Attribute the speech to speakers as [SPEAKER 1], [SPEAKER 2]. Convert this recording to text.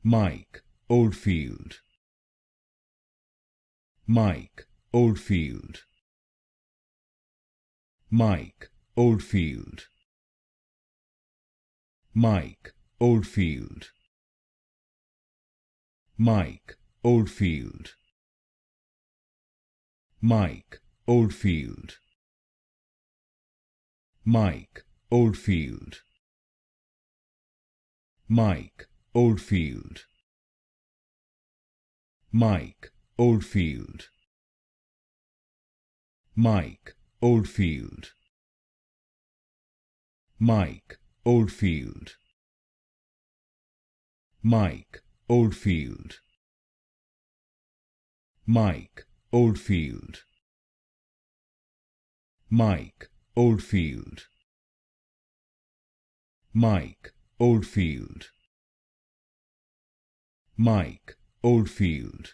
[SPEAKER 1] Mike Oldfield, Mike Oldfield, Mike Oldfield, Mike Oldfield, Mike Oldfield, Mike Oldfield, Mike Oldfield, Mike Oldfield, Mike Oldfield, Mike Oldfield, Mike Oldfield, Mike Oldfield, Mike Oldfield, Mike Oldfield, Mike Oldfield, Mike Oldfield,